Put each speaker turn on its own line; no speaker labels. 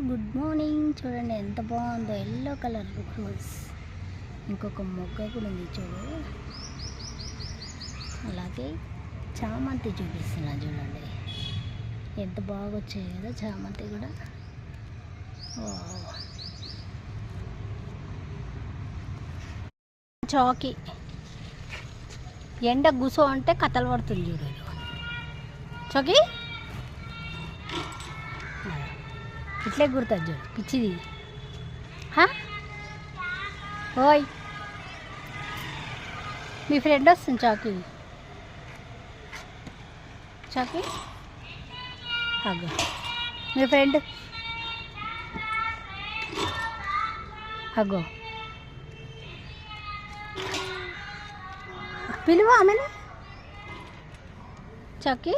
Good morning. చూడండి ఎంత బాగుందో, ఎల్లో కలర్ రోజ్. ఇంకొక మొగ్గ కూడా ఉంది చూడు. అలాగే చామంతి చూపిస్తున్నా చూడండి, ఎంత బాగా వచ్చాయి కదా చామంతి కూడా. చాకి ఎండ గుసో అంటే కథలు పడుతుంది చూడు చాకి. ఇట్లే గుర్తుంది చూడు పిచ్చిది. ఓయ్ మీ ఫ్రెండ్ వస్తుంది చాకి. చాకి అగ్గో మీ ఫ్రెండ్ అగ్గో పిలువ ఆమెను చాకి.